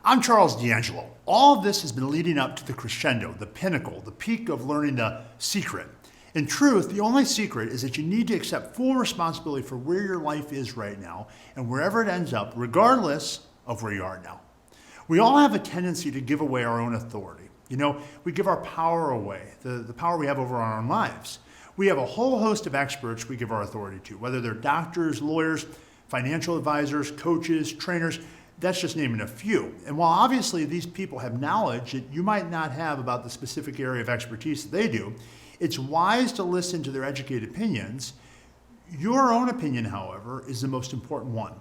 I'm Charles D'Angelo. All of this has been leading up to the crescendo, the pinnacle, the peak of learning the secret. In truth, the only secret is that you need to accept full responsibility for where your life is right now and wherever it ends up, regardless of where you are now. We all have a tendency to give away our own authority. We give our power away, the power we have over our own lives. We have a whole host of experts we give our authority to, whether they're doctors, lawyers, financial advisors, coaches, trainers. That's just naming a few. And while obviously these people have knowledge that you might not have about the specific area of expertise that they do, it's wise to listen to their educated opinions. Your own opinion, however, is the most important one.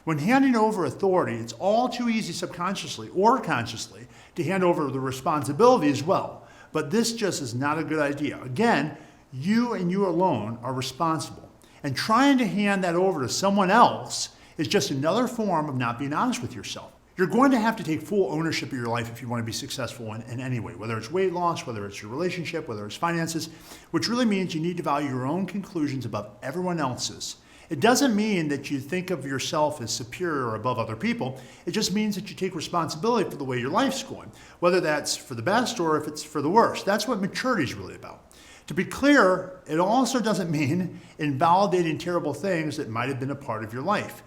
When handing over authority, it's all too easy subconsciously or consciously to hand over the responsibility as well. But this just is not a good idea. Again, you and you alone are responsible. And trying to hand that over to someone else is just another form of not being honest with yourself. You're going to have to take full ownership of your life if you want to be successful in any way, whether it's weight loss, whether it's your relationship, whether it's finances, which really means you need to value your own conclusions above everyone else's. It doesn't mean that you think of yourself as superior or above other people. It just means that you take responsibility for the way your life's going, whether that's for the best or if it's for the worst. That's what maturity is really about. To be clear, it also doesn't mean invalidating terrible things that might have been a part of your life.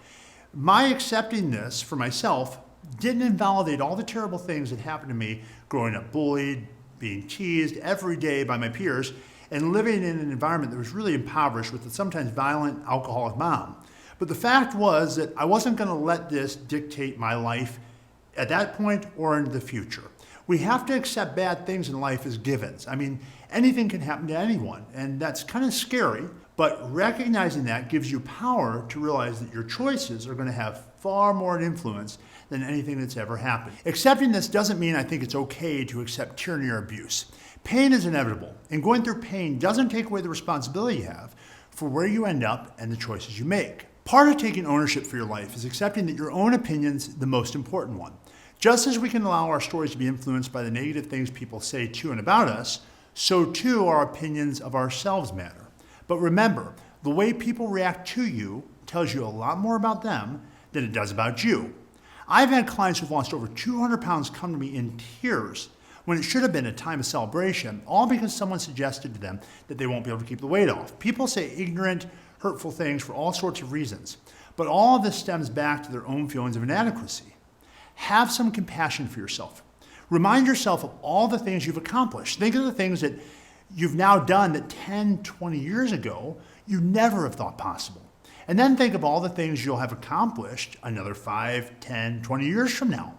My accepting this for myself didn't invalidate all the terrible things that happened to me growing up bullied, being teased every day by my peers, and living in an environment that was really impoverished with a sometimes violent, alcoholic mom. But the fact was that I wasn't going to let this dictate my life at that point or into the future. We have to accept bad things in life as givens. Anything can happen to anyone, and that's kind of scary, but recognizing that gives you power to realize that your choices are going to have far more influence than anything that's ever happened. Accepting this doesn't mean I think it's okay to accept tyranny or abuse. Pain is inevitable, and going through pain doesn't take away the responsibility you have for where you end up and the choices you make. Part of taking ownership for your life is accepting that your own opinion's the most important one. Just as we can allow our stories to be influenced by the negative things people say to and about us, so too our opinions of ourselves matter. But remember, the way people react to you tells you a lot more about them than it does about you. I've had clients who've lost over 200 pounds come to me in tears when it should have been a time of celebration, all because someone suggested to them that they won't be able to keep the weight off. People say ignorant, hurtful things for all sorts of reasons, but all of this stems back to their own feelings of inadequacy. Have some compassion for yourself. Remind yourself of all the things you've accomplished. Think of the things that you've now done that 10, 20 years ago you never have thought possible. And then think of all the things you'll have accomplished another 5, 10, 20 years from now.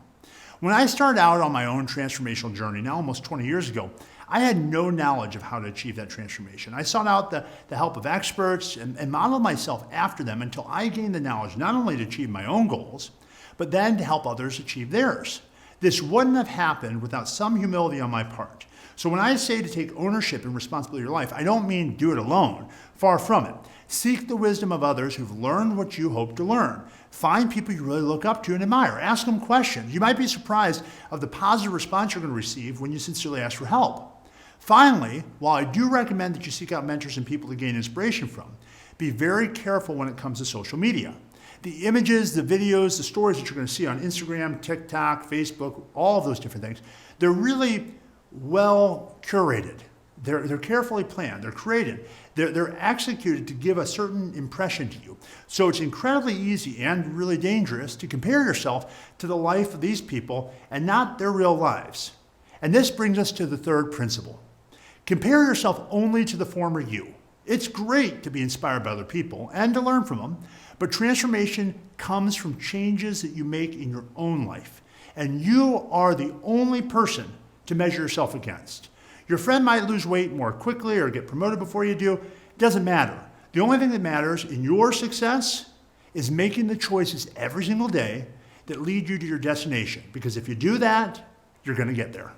When I started out on my own transformational journey, now almost 20 years ago, I had no knowledge of how to achieve that transformation. I sought out the help of experts and modeled myself after them until I gained the knowledge not only to achieve my own goals, but then to help others achieve theirs. This wouldn't have happened without some humility on my part. So when I say to take ownership and responsibility of your life, I don't mean do it alone. Far from it. Seek the wisdom of others who've learned what you hope to learn. Find people you really look up to and admire. Ask them questions. You might be surprised of the positive response you're going to receive when you sincerely ask for help. Finally, while I do recommend that you seek out mentors and people to gain inspiration from, be very careful when it comes to social media. The images, the videos, the stories that you're going to see on Instagram, TikTok, Facebook, all of those different things, they're really well curated. They're carefully planned. They're created. They're executed to give a certain impression to you. So it's incredibly easy and really dangerous to compare yourself to the life of these people and not their real lives. And this brings us to the third principle. Compare yourself only to the former you. It's great to be inspired by other people and to learn from them, but transformation comes from changes that you make in your own life. And you are the only person to measure yourself against. Your friend might lose weight more quickly or get promoted before you do. It doesn't matter. The only thing that matters in your success is making the choices every single day that lead you to your destination. Because if you do that, you're going to get there.